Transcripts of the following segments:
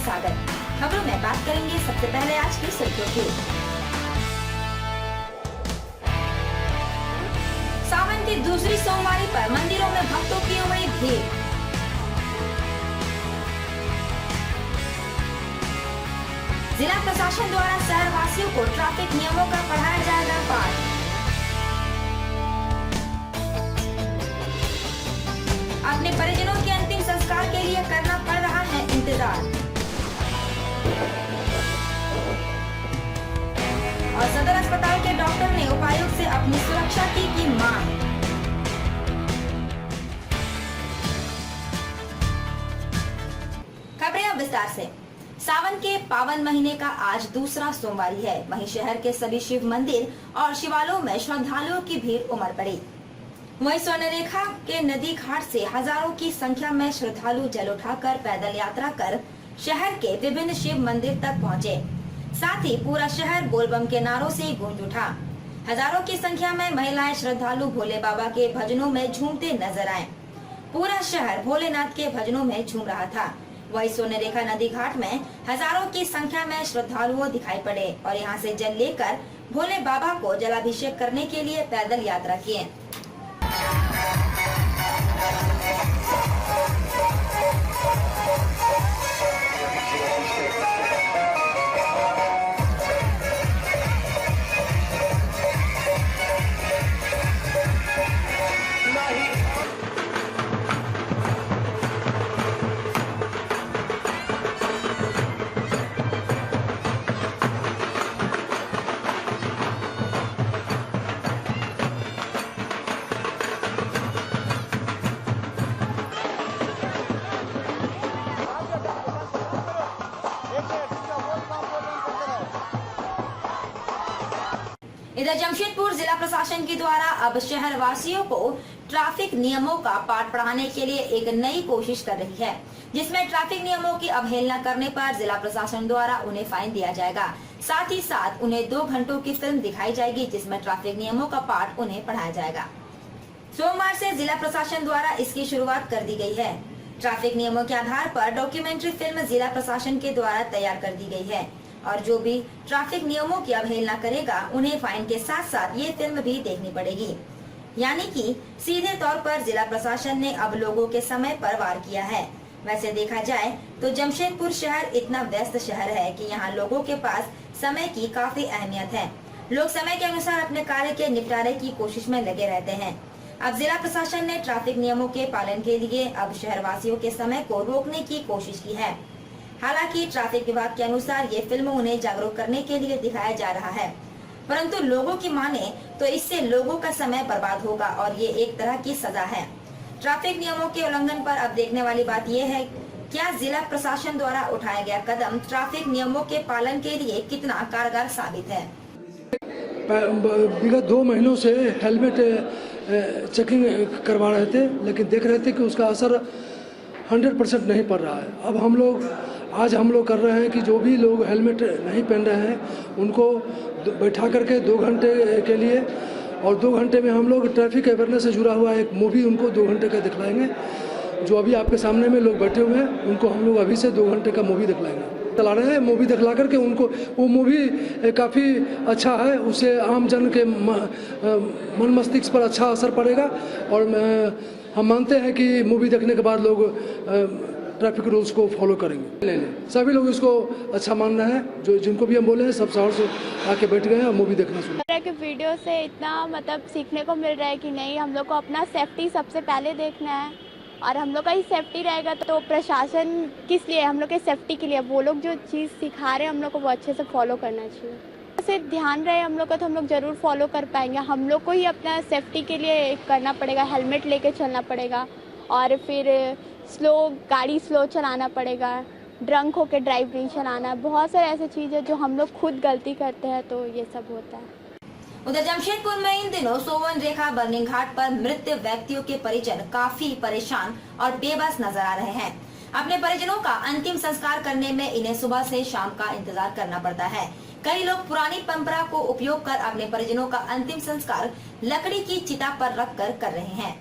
स्वागत। खबरों में बात करेंगे सबसे पहले आज की सुर्खियों की। सावन की दूसरी सोमवारी पर मंदिरों में भक्तों की उमड़ी भीड़। जिला प्रशासन द्वारा शहर वासियों को ट्रैफिक नियमों का पढ़ाया जाएगा पाठ। अपने परिजनों के अंतिम संस्कार के लिए करना पड़ रहा है इंतजार। और सदर अस्पताल के डॉक्टर ने उपायुक्त से अपनी सुरक्षा की मांग। खबरें अब विस्तार से। सावन के पावन महीने का आज दूसरा सोमवारी है। वहीं शहर के सभी शिव मंदिर और शिवालयों में श्रद्धालुओं की भीड़ उमड़ पड़ी। वहीं स्वर्णरेखा के नदी घाट से हजारों की संख्या में श्रद्धालु जल उठाकर पैदल यात्रा कर शहर के विभिन्न शिव मंदिर तक पहुंचे। साथ ही पूरा शहर बोलबम के नारों से गूंज उठा। हजारों की संख्या में महिलाएं श्रद्धालु भोले बाबा के भजनों में झूमते नजर आए। पूरा शहर भोलेनाथ के भजनों में झूम रहा था। वही स्वर्णरेखा नदी घाट में हजारों की संख्या में श्रद्धालुओं दिखाई पड़े और यहां से जल लेकर भोले बाबा को जलाभिषेक करने के लिए पैदल यात्रा किए। इधर जमशेदपुर जिला प्रशासन के द्वारा अब शहर वासियों को ट्रैफिक नियमों का पाठ पढ़ाने के लिए एक नई कोशिश कर रही है, जिसमें ट्रैफिक नियमों की अवहेलना करने पर जिला प्रशासन द्वारा उन्हें फाइन दिया जाएगा। साथ ही साथ उन्हें 2 घंटों की फिल्म दिखाई जाएगी, जिसमें ट्रैफिक नियमों का पाठ उन्हें पढ़ाया जाएगा। सोमवार से जिला प्रशासन द्वारा इसकी शुरुआत कर दी गई है। ट्रैफिक नियमों के आधार पर डॉक्यूमेंट्री फिल्म जिला प्रशासन के द्वारा तैयार कर दी गई है और जो भी ट्रैफिक नियमों की अवहेलना करेगा उन्हें फाइन के साथ साथ ये फिल्म भी देखनी पड़ेगी। यानी कि सीधे तौर पर जिला प्रशासन ने अब लोगों के समय पर वार किया है। वैसे देखा जाए तो जमशेदपुर शहर इतना व्यस्त शहर है कि यहाँ लोगों के पास समय की काफी अहमियत है। लोग समय के अनुसार अपने कार्य के निपटारे की कोशिश में लगे रहते हैं। अब जिला प्रशासन ने ट्रैफिक नियमों के पालन के लिए अब शहर वासियों के समय को रोकने की कोशिश की है। हालांकि ट्रैफिक विभाग के अनुसार ये फिल्म उन्हें जागरूक करने के लिए दिखाया जा रहा है, परंतु लोगों की माने तो इससे लोगों का समय बर्बाद होगा और ये एक तरह की सजा है। ट्रैफिक नियमों के उल्लंघन पर अब देखने वाली बात यह है, क्या जिला प्रशासन द्वारा उठाया गया कदम ट्रैफिक नियमों के पालन के लिए कितना कारगर साबित है। विगत 2 महीनों से हेलमेट चेकिंग करवा रहे थे, लेकिन देख रहे थे कि उसका असर 100% नहीं पड़ रहा है। अब आज हम लोग कर रहे हैं कि जो भी लोग हेलमेट नहीं पहन रहे हैं उनको बैठा करके 2 घंटे के लिए, और 2 घंटे में हम लोग ट्रैफिक अवेयरनेस से जुड़ा हुआ एक मूवी उनको 2 घंटे का दिखलाएंगे। जो अभी आपके सामने में लोग बैठे हुए हैं उनको हम लोग अभी से 2 घंटे का मूवी दिखलाएंगे। चला रहे हैं मूवी दिखला करके उनको, वो मूवी काफ़ी अच्छा है, उससे आम जन के मन मस्तिष्क पर अच्छा असर पड़ेगा। और हम मानते हैं कि मूवी देखने के बाद लोग ट्रैफिक रूल्स को फॉलो करेंगे। नहीं, सभी लोग इसको अच्छा मान रहे हैं। जो जिनको भी हम बोले हैं सब शहर से आके बैठ गए हैं और मूवी देखना शुरू। के वीडियो से इतना सीखने को मिल रहा है कि नहीं, हम लोग को अपना सेफ्टी सबसे पहले देखना है और हम लोग का ही सेफ्टी रहेगा तो प्रशासन किस लिए, हम लोग के सेफ्टी के लिए। वो लोग जो चीज़ सिखा रहे हैं हम लोग को वो अच्छे से फॉलो करना चाहिए। से ध्यान रहे हम लोग का तो हम लोग ज़रूर फॉलो कर पाएंगे। हम लोग को ही अपना सेफ्टी के लिए करना पड़ेगा, हेलमेट लेके चलना पड़ेगा और फिर गाड़ी स्लो चलाना पड़ेगा, ड्रंक होके ड्राइव नहीं चलाना। बहुत सारे ऐसे चीज़ है जो हम लोग खुद गलती करते हैं तो ये सब होता है। उधर जमशेदपुर में इन दिनों सोवन रेखा बर्निंग घाट पर मृत व्यक्तियों के परिजन काफी परेशान और बेबस नजर आ रहे हैं। अपने परिजनों का अंतिम संस्कार करने में इन्हें सुबह से शाम का इंतजार करना पड़ता है। कई लोग पुरानी परंपरा को उपयोग कर अपने परिजनों का अंतिम संस्कार लकड़ी की चिता पर रखकर कर रहे हैं।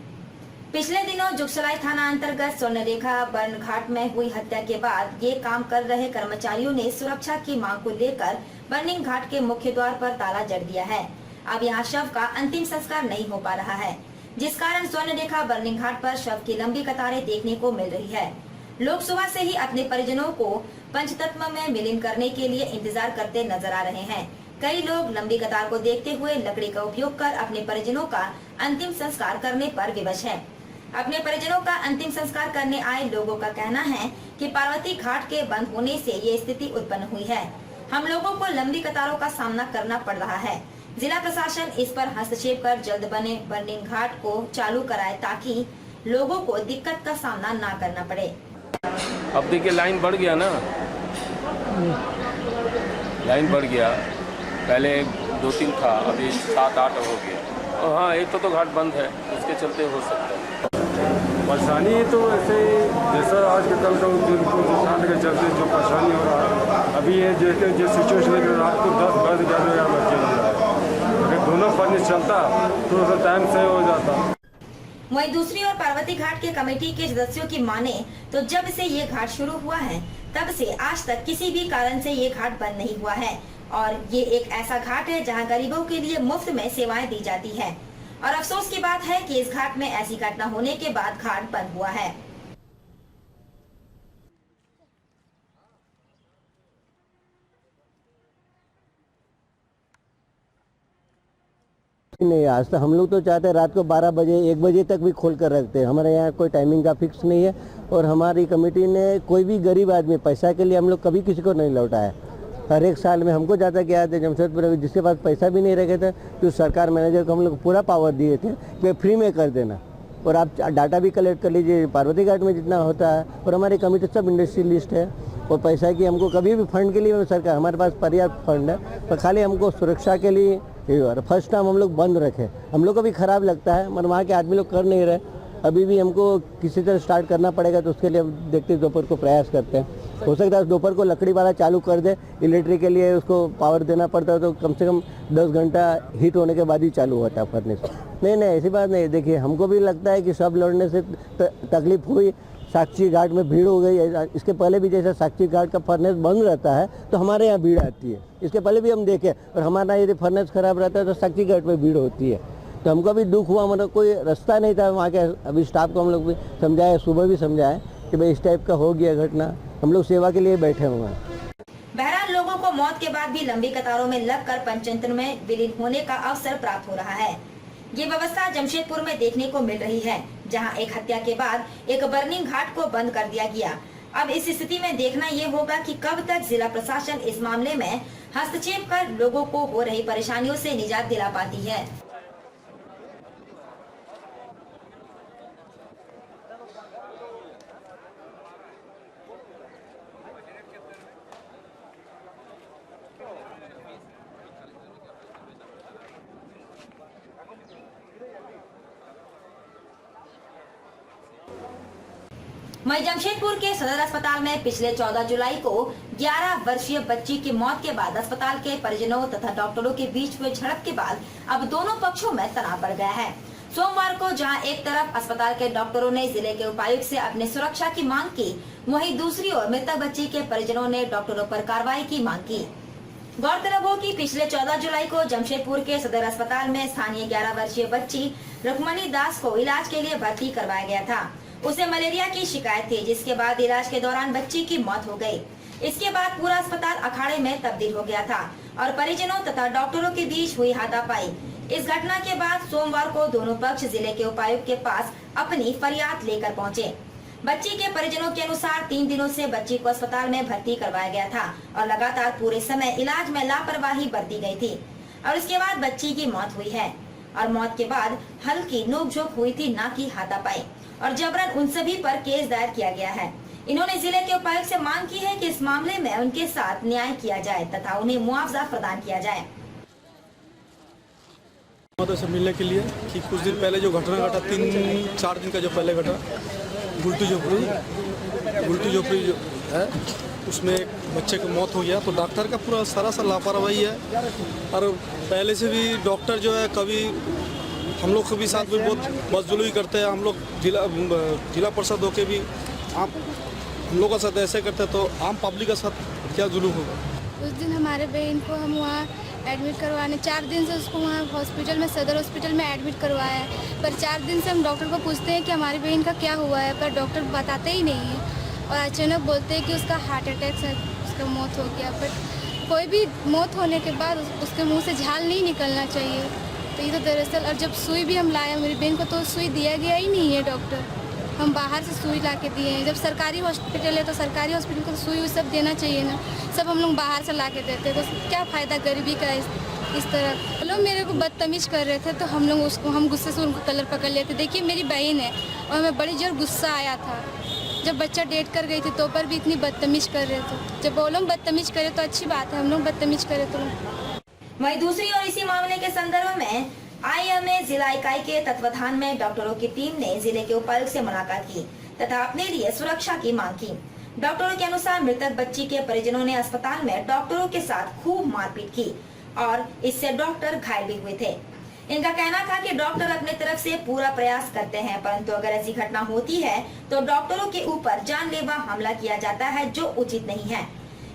पिछले दिनों जुगसलाई थाना अंतर्गत स्वर्णरेखा बर्न घाट में हुई हत्या के बाद ये काम कर रहे कर्मचारियों ने सुरक्षा की मांग को लेकर बर्निंग घाट के मुख्य द्वार पर ताला जड़ दिया है। अब यहाँ शव का अंतिम संस्कार नहीं हो पा रहा है, जिस कारण स्वर्णरेखा बर्निंग घाट पर शव की लंबी कतारें देखने को मिल रही है। लोग सुबह से ही अपने परिजनों को पंचतत्व में विलीन करने के लिए इंतजार करते नजर आ रहे हैं। कई लोग लंबी कतार को देखते हुए लकड़ी का उपयोग कर अपने परिजनों का अंतिम संस्कार करने पर विवश है। अपने परिजनों का अंतिम संस्कार करने आए लोगों का कहना है कि पार्वती घाट के बंद होने से ये स्थिति उत्पन्न हुई है। हम लोगों को लंबी कतारों का सामना करना पड़ रहा है। जिला प्रशासन इस पर हस्तक्षेप कर जल्द बने बर्निंग घाट को चालू कराए ताकि लोगों को दिक्कत का सामना न करना पड़े। अब देखिए लाइन बढ़ गया ना, लाइन बढ़ गया। पहले 2-3 था, अभी 7-8 हो गया। और हाँ, एक तो घाट बंद है, उसके चलते हो सकता है। परेशानी तो ऐसे जैसा आज के कल का ठंड के चलते जो परेशानी हो रहा है, अभी ये जो सिचुएशन है रात को 10 बज 11 बजे हो रहा है। अगर दोनों फर्निश चलता थोड़ा सा टाइम से हो जाता। वहीं दूसरी ओर पार्वती घाट के कमेटी के सदस्यों की माने तो जब से ये घाट शुरू हुआ है तब से आज तक किसी भी कारण से ये घाट बंद नहीं हुआ है और ये एक ऐसा घाट है जहां गरीबों के लिए मुफ्त में सेवाएं दी जाती है। और अफसोस की बात है कि इस घाट में ऐसी घटना होने के बाद घाट बंद हुआ है। नहीं, आज तक हम लोग तो चाहते हैं रात को 12 बजे 1 बजे तक भी खोल कर रखते हैं। हमारे यहाँ कोई टाइमिंग का फिक्स नहीं है और हमारी कमेटी ने कोई भी गरीब आदमी पैसा के लिए हम लोग कभी किसी को नहीं लौटाया। हर एक साल में हमको ज़्यादा क्या थे जमशेदपुर में जिसके पास पैसा भी नहीं रखे थे तो सरकार मैनेजर को हम लोग पूरा पावर दिए थे कि फ्री में कर देना। और आप डाटा भी कलेक्ट कर लीजिए पार्वती घाट में जितना होता है। और हमारी कमेटी सब इंडस्ट्री लिस्ट है और पैसा की हमको कभी भी फंड के लिए सरकार हमारे पास पर्याप्त फंड है, पर खाली हमको सुरक्षा के लिए फर्स्ट टाइम हम लोग बंद रखे। हम लोग को भी ख़राब लगता है मगर वहाँ के आदमी लोग कर नहीं रहे। अभी भी हमको किसी तरह स्टार्ट करना पड़ेगा तो उसके लिए हम देखते दोपहर को प्रयास करते हैं। हो सकता है दोपहर को लकड़ी वाला चालू कर दे, इलेक्ट्रिक के लिए उसको पावर देना पड़ता है तो कम से कम 10 घंटा हीट होने के बाद ही चालू होता है फर्नेस। नहीं ऐसी बात नहीं। देखिए हमको भी लगता है कि सब लौटने से तकलीफ हुई। साक्षी घाट में भीड़ हो गई है। इसके पहले भी जैसे साक्षी घाट का फर्नेस बंद रहता है तो हमारे यहाँ भीड़ आती है। इसके पहले भी हम देखे और हमारा यदि फर्नेस खराब रहता है तो साक्षी घाट में भीड़ होती है। तो हमको भी दुख हुआ, मतलब कोई रास्ता नहीं था वहाँ के। अभी स्टाफ को हम लोग भी समझाए, सुबह भी समझाए कि भाई इस टाइप का हो गया घटना, हम लोग सेवा के लिए बैठे हुए हैं। बहरहाल लोगों को मौत के बाद भी लंबी कतारों में लगकर पंचतंत्र में विलीन होने का अवसर प्राप्त हो रहा है। ये व्यवस्था जमशेदपुर में देखने को मिल रही है, जहां एक हत्या के बाद एक बर्निंग घाट को बंद कर दिया गया। अब इस स्थिति में देखना ये होगा कि कब तक जिला प्रशासन इस मामले में हस्तक्षेप कर लोगों को हो रही परेशानियों से निजात दिला पाती है। वहीं जमशेदपुर के सदर अस्पताल में पिछले 14 जुलाई को 11 वर्षीय बच्ची की मौत के बाद अस्पताल के परिजनों तथा डॉक्टरों के बीच हुए झड़प के बाद अब दोनों पक्षों में तनाव बढ़ गया है। सोमवार को जहां एक तरफ अस्पताल के डॉक्टरों ने जिले के उपायुक्त से अपने सुरक्षा की मांग की, वहीं दूसरी ओर मृतक बच्ची के परिजनों ने डॉक्टरों पर कार्रवाई की मांग की। गौरतलब हो कि पिछले 14 जुलाई को जमशेदपुर के सदर अस्पताल में स्थानीय 11 वर्षीय बच्ची रुक्मणी दास को इलाज के लिए भर्ती करवाया गया था। उसे मलेरिया की शिकायत थी, जिसके बाद इलाज के दौरान बच्ची की मौत हो गई। इसके बाद पूरा अस्पताल अखाड़े में तब्दील हो गया था और परिजनों तथा डॉक्टरों के बीच हुई हाथापाई। इस घटना के बाद सोमवार को दोनों पक्ष जिले के उपायुक्त के पास अपनी फरियाद लेकर पहुंचे। बच्ची के परिजनों के अनुसार 3 दिनों से बच्ची को अस्पताल में भर्ती करवाया गया था और लगातार पूरे समय इलाज में लापरवाही बरती गई थी और इसके बाद बच्ची की मौत हुई है। और मौत के बाद हल्की नोकझोंक हुई थी, ना कि हाथापाई, और जबरन उन सभी पर केस दायर किया गया है। इन्होंने जिले के उपायुक्त से मांग की है कि इस मामले में उनके साथ न्याय किया जाए तथा उन्हें मुआवजा प्रदान किया जाए। से मिलने के लिए कि कुछ दिन पहले जो घटना घटा 3-4 दिन का जो पहले घटा गुलटी झोपड़ी जो है उसमें एक बच्चे की मौत हो गया। तो डॉक्टर का पूरा सारा लापरवाही है और पहले से भी डॉक्टर जो है कभी हम लोग के भी साथ भी बहुत मजदूरी करते हैं। हम लोग जिला परिषद होके भी आप हम लोग का साथ ऐसे करते हैं तो आम पब्लिक का साथ क्या जुलूम होगा। उस दिन हमारे बहन को हम वहाँ एडमिट करवाने 4 दिन से उसको वहाँ हॉस्पिटल में सदर हॉस्पिटल में एडमिट करवाया है, पर 4 दिन से हम डॉक्टर को पूछते हैं कि हमारी बहन का क्या हुआ है, पर डॉक्टर बताते ही नहीं है और अचानक बोलते हैं कि उसका हार्ट अटैक से उसका मौत हो गया। बट कोई भी मौत होने के बाद उसके मुंह से झाल नहीं निकलना चाहिए। तो ये तो दरअसल, और जब सुई भी हम लाए मेरी बहन को तो सुई दिया गया ही नहीं है डॉक्टर, हम बाहर से सुई ला के दिए हैं। जब सरकारी हॉस्पिटल है तो सरकारी हॉस्पिटल को सुई सब देना चाहिए ना, सब हम लोग बाहर से ला के देते हैं, तो क्या फ़ायदा गरीबी का इस तरह। वो लोग मेरे को बदतमीज़ कर रहे थे तो हम लोग उसको हम गुस्से से उनको कलर पकड़ लेते। देखिए मेरी बहन है और हमें बड़ी जोर गुस्सा आया था जब बच्चा डेट कर गई थी तो पर भी इतनी बदतमीज़ कर रहे थे। जब वो लोग बदतमीज़ करे तो अच्छी बात है, हम लोग बदतमीज़ करे तो। वहीं दूसरी ओर इसी मामले के संदर्भ में IMA जिला इकाई के तत्वाधान में डॉक्टरों की टीम ने जिले के उपायुक्त से मुलाकात की तथा अपने लिए सुरक्षा की मांग की। डॉक्टरों के अनुसार मृतक बच्ची के परिजनों ने अस्पताल में डॉक्टरों के साथ खूब मारपीट की और इससे डॉक्टर घायल भी हुए थे। इनका कहना था कि डॉक्टर अपने तरफ से पूरा प्रयास करते हैं, परंतु अगर ऐसी घटना होती है तो डॉक्टरों के ऊपर जानलेवा हमला किया जाता है, जो उचित नहीं है।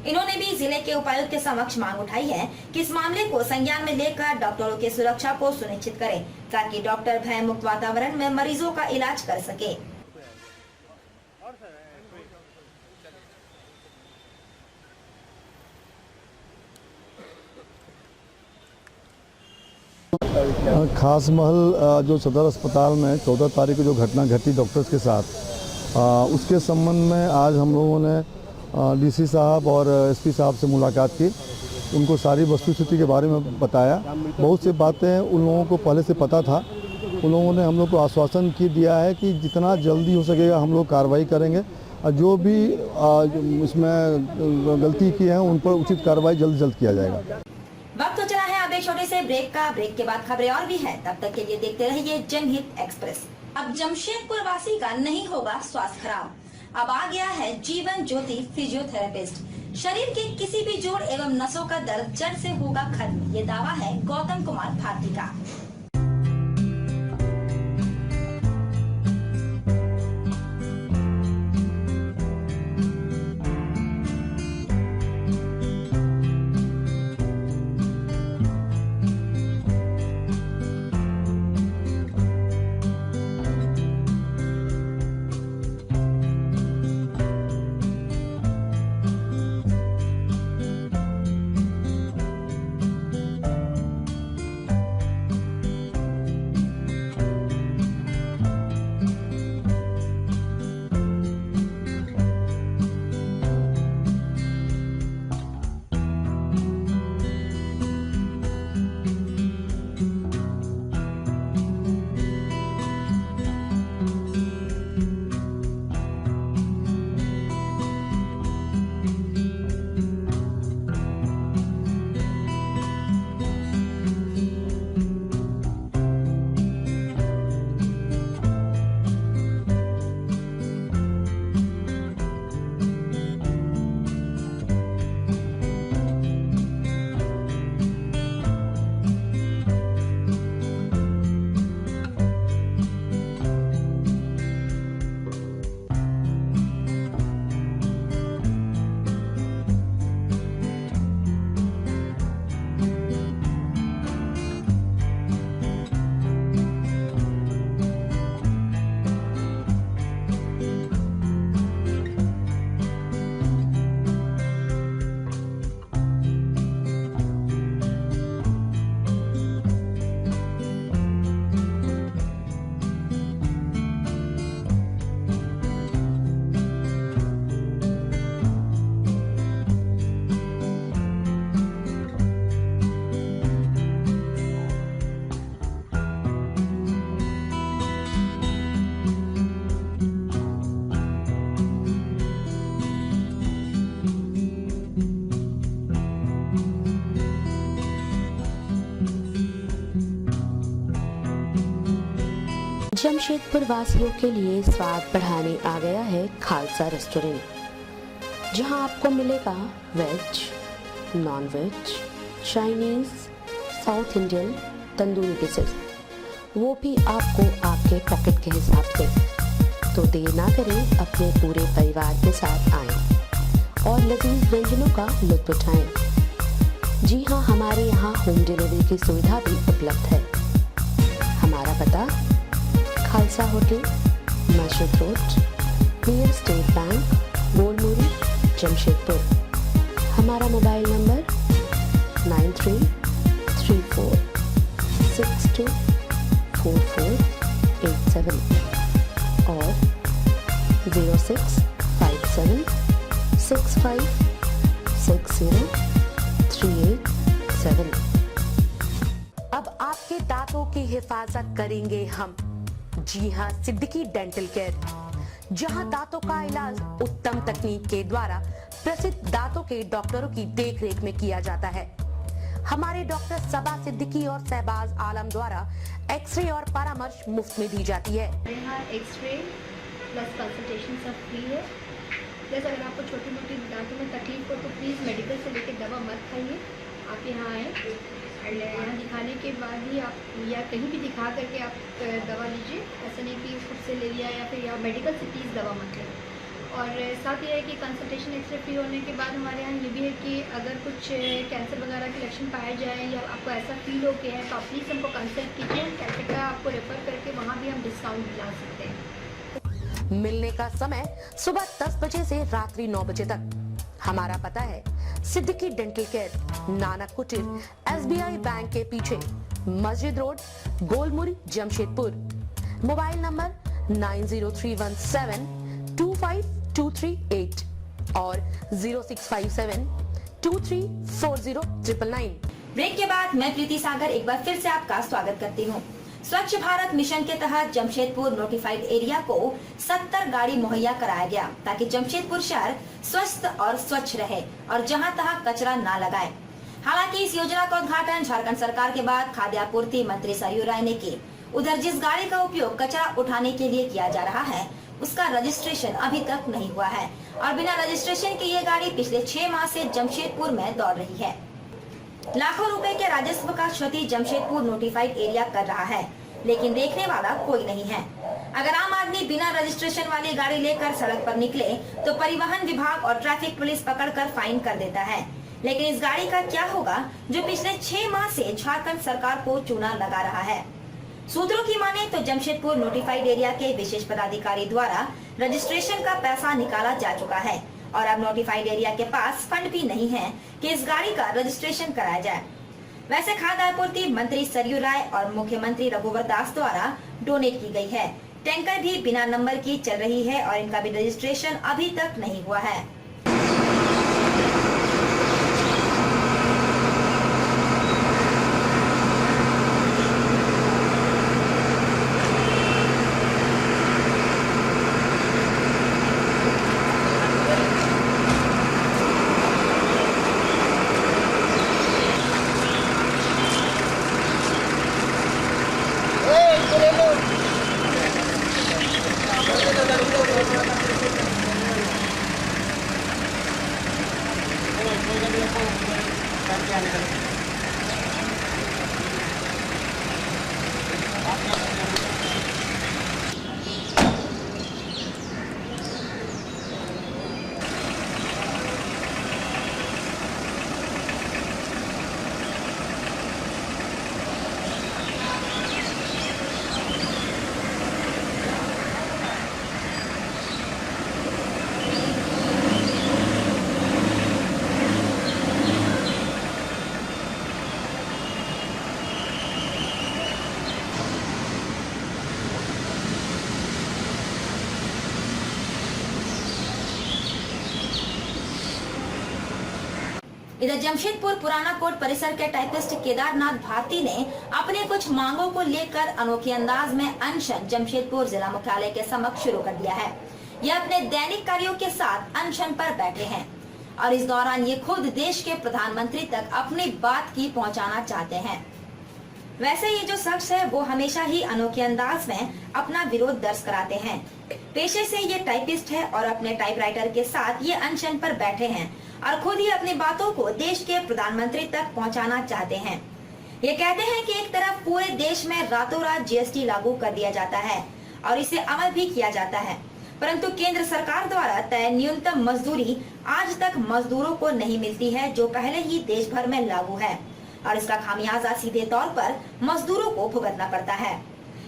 इन्होंने भी जिले के उपायुक्त के समक्ष मांग उठाई है कि इस मामले को संज्ञान में लेकर डॉक्टरों की सुरक्षा को सुनिश्चित करें ताकि डॉक्टर भय मुक्त वातावरण में मरीजों का इलाज कर सके। खास महल जो सदर अस्पताल में 14 तारीख को जो घटना घटी डॉक्टर्स के साथ, उसके संबंध में आज हम लोगों ने DC साहब और SP साहब से मुलाकात की। उनको सारी वस्तुस्थिति के बारे में बताया। बहुत सी बातें उन लोगों को पहले से पता था। उन लोगों ने हम लोग को आश्वासन दिया है कि जितना जल्दी हो सकेगा हम लोग कार्रवाई करेंगे और जो भी इसमें गलती की है उन पर उचित कार्रवाई जल्द किया जाएगा। वक्त तो चला है अब एक छोटे से ब्रेक का। ब्रेक के बाद खबरें और भी है, तब तक के लिए देखते रहिए जनहित एक्सप्रेस। अब जमशेदपुर वासी का नहीं होगा स्वास्थ्य खराब। अब आ गया है जीवन ज्योति फिजियोथेरेपिस्ट। शरीर के किसी भी जोड़ एवं नसों का दर्द जड़ से होगा खत्म, ये दावा है गौतम कुमार भारती का। जमशेदपुर वासियों के लिए स्वाद बढ़ाने आ गया है खालसा रेस्टोरेंट, जहां आपको मिलेगा veg, non veg, Chinese, South Indian, tandoori dishes वो भी आपको आपके पॉकेट के हिसाब से। तो देर ना करें, अपने पूरे परिवार के साथ आएं और लजीज व्यंजनों का लुत्फ उठाएं। जी हाँ, हमारे यहाँ होम डिलीवरी की सुविधा भी उपलब्ध है। हमारा पता खालसा होटल, मस्जिद road, near state bank, Golmuri, Jamshedpur. हमारा मोबाइल नंबर 9334624487 और 0657656038 अब आपके दांतों की हिफाजत करेंगे हम। जी हाँ, सिद्दीकी डेंटल केयर, जहां दांतों का इलाज उत्तम तकनीक के द्वारा प्रसिद्ध दांतों के डॉक्टरों की देखरेख में किया जाता है। हमारे डॉक्टर सबा सिद्दीकी और शहबाज आलम द्वारा एक्सरे और परामर्श मुफ्त में दी जाती है। यहाँ एक्सरे प्लस कंसल्टेशन सब फ्री है। प्लस अगर आपको छोटी मोटी दांतों में तकलीफ हो तो प्लीज़ मेडिकल से लेकर दवा मत खाइए, आप यहाँ आएँ। यहाँ दिखाने के बाद ही आप या कहीं भी दिखा करके आप दवा लीजिए। ऐसा नहीं कि खुद से ले लिया या फिर या मेडिकल से प्लीज़ दवा मत लें। और साथ ये है कि कंसल्टेशन एक्सरे फ्री होने के बाद हमारे यहाँ ये भी है कि अगर कुछ कैंसर वगैरह के लक्षण पाए जाएँ या आपको ऐसा फील हो के है तो आप प्लीज़ हमको कंसल्ट कीजिए। कैलकाटा आपको रेफ़र करके वहाँ भी हम डिस्काउंट दिला सकते हैं। मिलने का समय सुबह 10 बजे से रात्रि 9 बजे तक। हमारा पता है सिद्दीकी डेंटल केयर, नानक कुटीर, SBI बैंक के पीछे, मस्जिद road, Golmuri, Jamshedpur. Mobile number 9031725238 और 0657234099। ब्रेक के बाद मैं प्रीति सागर एक बार फिर से आपका स्वागत करती हूँ। स्वच्छ भारत मिशन के तहत जमशेदपुर नोटिफाइड एरिया को 70 गाड़ी मुहैया कराया गया ताकि जमशेदपुर शहर स्वस्थ और स्वच्छ रहे और जहां तहां कचरा ना लगाए। हालांकि इस योजना का उद्घाटन झारखंड सरकार के बाद खाद्य आपूर्ति मंत्री सरयू राय ने की। उधर जिस गाड़ी का उपयोग कचरा उठाने के लिए किया जा रहा है उसका रजिस्ट्रेशन अभी तक नहीं हुआ है और बिना रजिस्ट्रेशन के ये गाड़ी पिछले 6 माह से जमशेदपुर में दौड़ रही है। लाखों रुपए के राजस्व का क्षति जमशेदपुर नोटिफाइड एरिया कर रहा है, लेकिन देखने वाला कोई नहीं है। अगर आम आदमी बिना रजिस्ट्रेशन वाली गाड़ी लेकर सड़क पर निकले तो परिवहन विभाग और ट्रैफिक पुलिस पकड़कर फाइन कर देता है, लेकिन इस गाड़ी का क्या होगा जो पिछले 6 माह से झारखंड सरकार को चूना लगा रहा है। सूत्रों की माने तो जमशेदपुर नोटिफाइड एरिया के विशेष पदाधिकारी द्वारा रजिस्ट्रेशन का पैसा निकाला जा चुका है और अब नोटिफाइड एरिया के पास फंड भी नहीं है कि इस गाड़ी का रजिस्ट्रेशन कराया जाए। वैसे खाद्य आपूर्ति मंत्री सरयू राय और मुख्यमंत्री रघुवर दास द्वारा डोनेट की गई है। टैंकर भी बिना नंबर की चल रही है और इनका भी रजिस्ट्रेशन अभी तक नहीं हुआ है। इधर जमशेदपुर पुराना कोर्ट परिसर के टाइपिस्ट केदारनाथ भारती ने अपने कुछ मांगों को लेकर अनोखे अंदाज में अनशन जमशेदपुर जिला मुख्यालय के समक्ष शुरू कर दिया है। यह अपने दैनिक कार्यों के साथ अनशन पर बैठे हैं और इस दौरान ये खुद देश के प्रधानमंत्री तक अपनी बात की पहुंचाना चाहते हैं। वैसे ये जो शख्स है वो हमेशा ही अनोखे अंदाज में अपना विरोध दर्ज कराते हैं। पेशे से ये टाइपिस्ट है और अपने टाइपराइटर के साथ ये अनशन पर बैठे हैं और खुद ही अपनी बातों को देश के प्रधानमंत्री तक पहुंचाना चाहते हैं। ये कहते हैं कि एक तरफ पूरे देश में रातों रात जीएसटी लागू कर दिया जाता है और इसे अमल भी किया जाता है, परंतु केंद्र सरकार द्वारा तय न्यूनतम मजदूरी आज तक मजदूरों को नहीं मिलती है, जो पहले ही देश भर में लागू है और इसका खामियाजा सीधे तौर पर मजदूरों को भुगतना पड़ता है।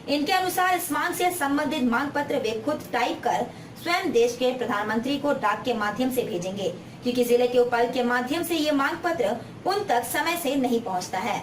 इनके अनुसार इस मांग से संबंधित मांग पत्र वे खुद टाइप कर स्वयं देश के प्रधानमंत्री को डाक के माध्यम से भेजेंगे, क्योंकि जिले के उपायुक्त के माध्यम से ये मांग पत्र उन तक समय से नहीं पहुंचता है।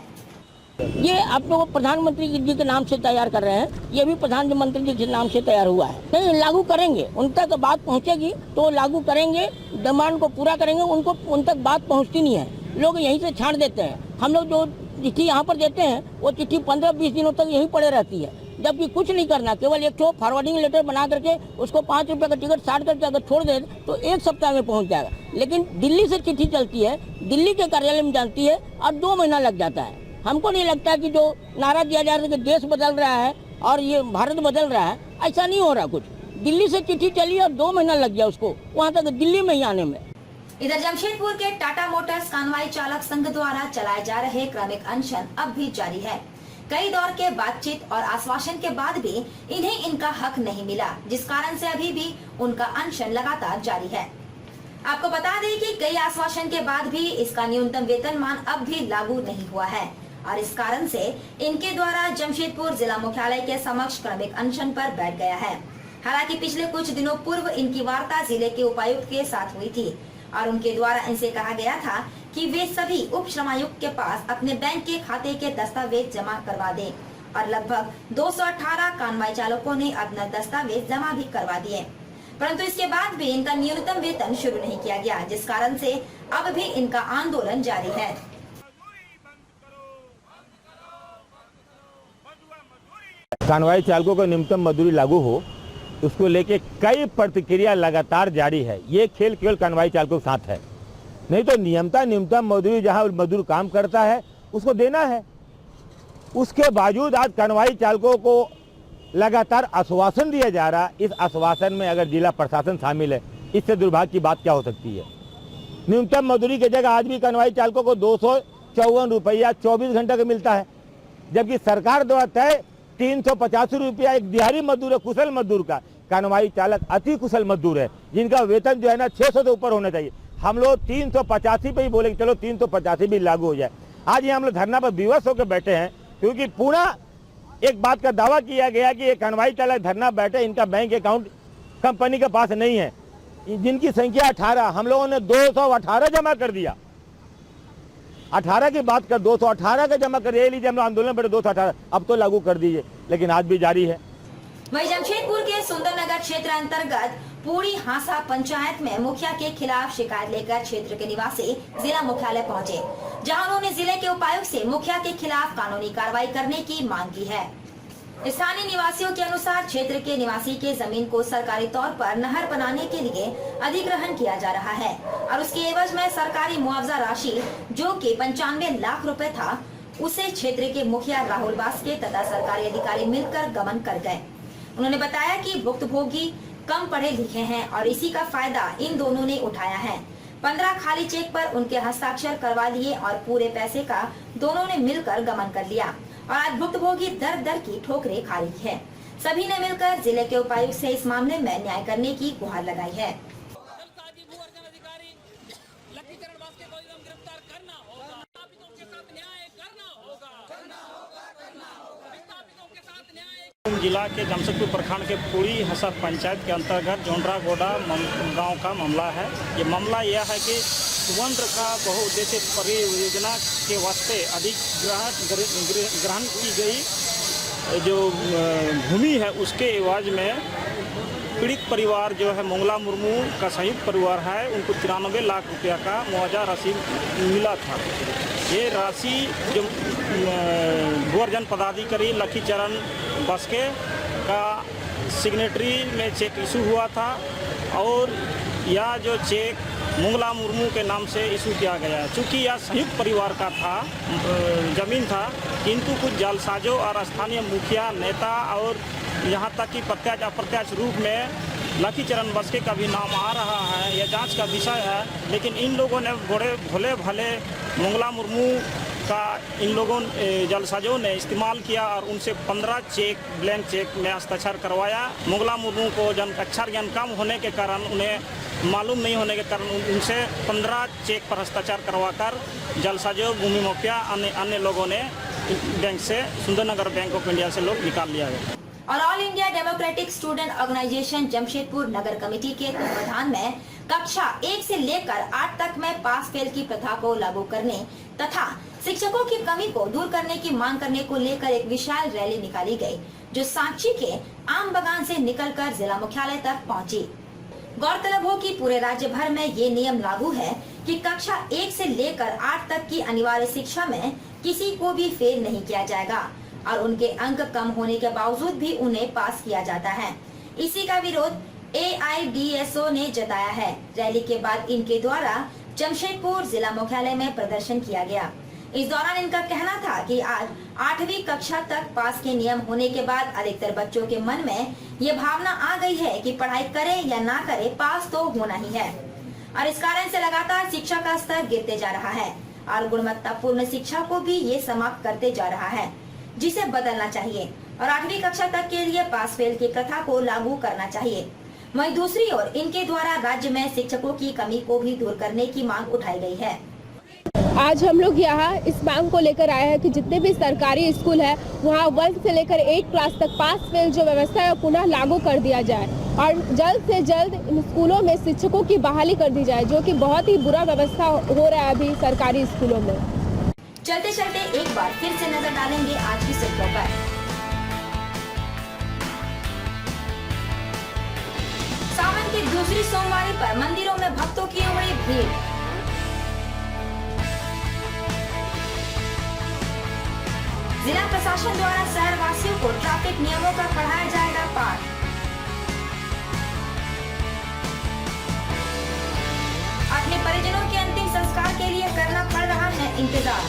ये आप लोग प्रधानमंत्री जी के नाम से तैयार कर रहे हैं, ये भी प्रधानमंत्री जी के नाम से तैयार हुआ है। नहीं, लागू करेंगे, उन तक बात पहुंचेगी तो लागू करेंगे, डिमांड को पूरा करेंगे। उन तक बात पहुंचती नहीं है, लोग यहीं से छांट देते हैं। हम लोग जो चिट्ठी यहाँ पर देते हैं वो चिट्ठी 15-20 दिनों तक यहीं पड़े रहती है, जबकि कुछ नहीं करना, केवल एक तो फॉरवर्डिंग लेटर बना करके उसको 5 रुपये का टिकट 60 करके अगर छोड़ दे तो 1 सप्ताह में पहुँच जाएगा। लेकिन दिल्ली से चिट्ठी चलती है, दिल्ली के कार्यालय में जानती है और 2 महीना लग जाता है। हमको नहीं लगता कि जो नारा दिया जा रहा है कि देश बदल रहा है और ये भारत बदल रहा है, ऐसा नहीं हो रहा कुछ। दिल्ली से चिट्ठी चली और 2 महीना लग गया उसको वहाँ तक दिल्ली में ही आने में। इधर जमशेदपुर के टाटा मोटर्स कानवाई चालक संघ द्वारा चलाए जा रहे क्रमिक अनशन अब भी जारी है। कई दौर के बातचीत और आश्वासन के बाद भी इन्हें इनका हक नहीं मिला, जिस कारण से अभी भी उनका अनशन लगातार जारी है। आपको बता दें कि कई आश्वासन के बाद भी इसका न्यूनतम वेतनमान अब भी लागू नहीं हुआ है और इस कारण से इनके द्वारा जमशेदपुर जिला मुख्यालय के समक्ष क्रमिक अनशन पर बैठ गया है। हालांकि पिछले कुछ दिनों पूर्व इनकी वार्ता जिले के उपायुक्त के साथ हुई थी और उनके द्वारा इनसे कहा गया था कि वे सभी उप श्रमायुक्त के पास अपने बैंक के खाते के दस्तावेज जमा करवा दें और लगभग 218 कानवाई चालकों ने अपना दस्तावेज जमा भी करवा दिए, परंतु इसके बाद भी इनका न्यूनतम वेतन शुरू नहीं किया गया, जिस कारण से अब भी इनका आंदोलन जारी है। कानवाई चालकों को न्यूनतम मजदूरी लागू हो, उसको लेके कई प्रतिक्रिया लगातार जारी है। ये खेल केवल कानवाई चालकों के साथ है, नहीं तो न्यूनतम मजदूरी जहां मजदूर काम करता है उसको देना है। उसके बावजूद आज कानवाई चालकों को लगातार आश्वासन दिया जा रहा। इस आश्वासन में अगर जिला प्रशासन शामिल है, इससे दुर्भाग्य की बात क्या हो सकती है। न्यूनतम मजदूरी की जगह आज भी कानवाई चालकों को 254 रुपया 24 घंटे का मिलता है, जबकि सरकार द्वारा तय 385 रुपया एक दिहाड़ी मजदूर है, कुशल मजदूर का। कानवाई चालक अति कुशल मजदूर है, जिनका वेतन जो है ना 600 से ऊपर होना चाहिए। हम लोग 385 पे ही बोले चलो 385 भी लागू हो जाए। आज ये हम लोग धरना पर विवश होकर बैठे हैं, क्योंकि पूरा एक बात का दावा किया गया कि ये कानवाई चालक धरना बैठे, इनका बैंक अकाउंट कंपनी के पास नहीं है, जिनकी संख्या 18, हम लोगों ने 218 जमा कर दिया। 18 की बात कर 218 का जमा कर, ये लीजिए हम लोग आंदोलन बैठे 218, अब तो लागू कर दीजिए, लेकिन आज भी जारी है। वहीं जमशेदपुर के सुंदरनगर क्षेत्र अंतर्गत पूरी हांसा पंचायत में मुखिया के खिलाफ शिकायत लेकर क्षेत्र के निवासी जिला मुख्यालय पहुंचे, जहां उन्होंने जिले के उपायुक्त से मुखिया के खिलाफ कानूनी कार्रवाई करने की मांग की है। स्थानीय निवासियों के अनुसार क्षेत्र के निवासी के जमीन को सरकारी तौर पर नहर बनाने के लिए अधिग्रहण किया जा रहा है और उसके एवज में सरकारी मुआवजा राशि जो कि 95 लाख रुपए था, उसे क्षेत्र के मुखिया राहुल बास्के तथा सरकारी अधिकारी मिलकर गबन कर गए। उन्होंने बताया कि भुक्तभोगी कम पढ़े लिखे हैं और इसी का फायदा इन दोनों ने उठाया है। 15 खाली चेक पर उनके हस्ताक्षर करवा लिए और पूरे पैसे का दोनों ने मिलकर गबन कर लिया और आज भुक्तभोगी दर दर की ठोकरें खा रही है। सभी ने मिलकर जिले के उपायुक्त से इस मामले में न्याय करने की गुहार लगाई है। जिला के जमशेदपुर प्रखंड के पूरी हंसा पंचायत के अंतर्गत जोंडरा गोडा गांव का मामला है। ये मामला यह है कि सुवंद्र का बहुउद्देशीय परियोजना के वास्ते अधिग्रहण की गई जो भूमि है, उसके एवज में पीड़ित परिवार जो है मंगला मुर्मू का संयुक्त परिवार है, उनको 93 लाख रुपया का मुआवजा राशि मिला था। ये राशि जो गोवर्धन पदाधिकारी लखीचरण बास्के का सिग्नेटरी में चेक इशू हुआ था और यह जो चेक मंगला मुर्मू के नाम से इशू किया गया है। चूँकि यह संयुक्त परिवार का था, जमीन था, किंतु कुछ जालसाजों और स्थानीय मुखिया नेता और यहाँ तक कि प्रत्यक्ष अप्रत्यक्ष रूप में लखीचरण बास्के का भी नाम आ रहा है। यह जांच का विषय है, लेकिन इन लोगों ने बड़े भोले भले मंगला मुर्मू का इन लोगों जलसाजों ने इस्तेमाल किया और उनसे 15 चेक ब्लैंक चेक में हस्ताक्षर करवाया। मुगला मुर्मू को अक्षर ज्ञान कम होने के कारण, उन्हें मालूम नहीं होने के कारण उनसे 15 चेक पर हस्ताक्षर करवाकर जलसाजो, भूमि माफिया, अन्य लोगों ने बैंक से, सुंदरनगर बैंक ऑफ इंडिया से लोग निकाल लिया गया। और All India Democratic Student Organisation Jamshedpur नगर कमेटी के तत्वाधान में कक्षा 1 से लेकर 8 तक में पास फेल की प्रथा को लागू करने तथा शिक्षकों की कमी को दूर करने की मांग करने को लेकर एक विशाल रैली निकाली गई, जो सांची के आम बगान से निकलकर जिला मुख्यालय तक पहुंची। गौरतलब हो कि पूरे राज्य भर में ये नियम लागू है कि कक्षा 1 से लेकर 8 तक की अनिवार्य शिक्षा में किसी को भी फेल नहीं किया जाएगा और उनके अंक कम होने के बावजूद भी उन्हें पास किया जाता है। इसी का विरोध AIDSO ने जताया है। रैली के बाद इनके द्वारा जमशेदपुर जिला मुख्यालय में प्रदर्शन किया गया। इस दौरान इनका कहना था कि आज 8वीं कक्षा तक पास के नियम होने के बाद अधिकतर बच्चों के मन में ये भावना आ गई है कि पढ़ाई करें या ना करें, पास तो होना ही है और इस कारण से लगातार शिक्षा का स्तर गिरते जा रहा है और गुणवत्तापूर्ण शिक्षा को भी ये समाप्त करते जा रहा है, जिसे बदलना चाहिए और 8वीं कक्षा तक के लिए पास फेल की प्रथा को लागू करना चाहिए। वहीं दूसरी ओर इनके द्वारा राज्य में शिक्षकों की कमी को भी दूर करने की मांग उठाई गई है। आज हम लोग यहाँ इस मांग को लेकर आए हैं कि जितने भी सरकारी स्कूल है वहाँ 1 से लेकर 8 क्लास तक पास फेल जो व्यवस्था है पुनः लागू कर दिया जाए और जल्द से जल्द इन स्कूलों में शिक्षकों की बहाली कर दी जाए, जो कि बहुत ही बुरा व्यवस्था हो रहा है अभी सरकारी स्कूलों में। चलते चलते एक बार फिर से नजर डालेंगे आज की सुर्खियों पर। सावन की दूसरी सोमवारी पर मंदिरों में भक्तों की उमड़ी भीड़। जिला प्रशासन द्वारा शहर वासियों को ट्रैफिक नियमों का पढ़ाया जाएगा पाठ। अपने परिजनों के अंतिम संस्कार के लिए करना पड़ रहा है इंतजार।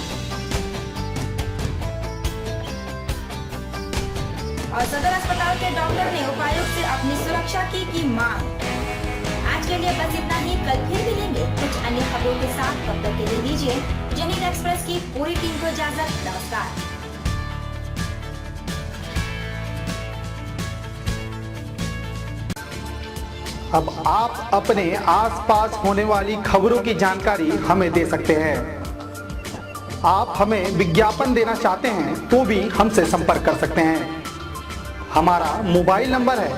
और सदर अस्पताल के डॉक्टर ने उपायुक्त से अपनी सुरक्षा की मांग। आज के लिए बस इतना ही, कल फिर मिलेंगे कुछ अन्य खबरों के साथ। तब तक के लिए दीजिए जनहित एक्सप्रेस की पूरी टीम को इजाजत। नमस्कार। अब आप अपने आसपास होने वाली खबरों की जानकारी हमें दे सकते हैं। आप हमें विज्ञापन देना चाहते हैं तो भी हमसे संपर्क कर सकते हैं। हमारा मोबाइल नंबर है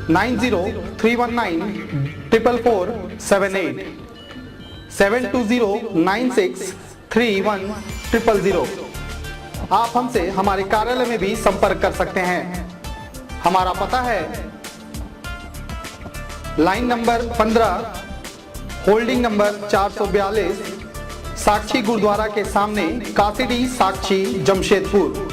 9031944478 72096310000। आप हमसे हमारे कार्यालय में भी संपर्क कर सकते हैं। हमारा पता है लाइन नंबर 15, होल्डिंग नंबर 442, साक्षी गुरुद्वारा के सामने, कासीडी, साक्षी, जमशेदपुर।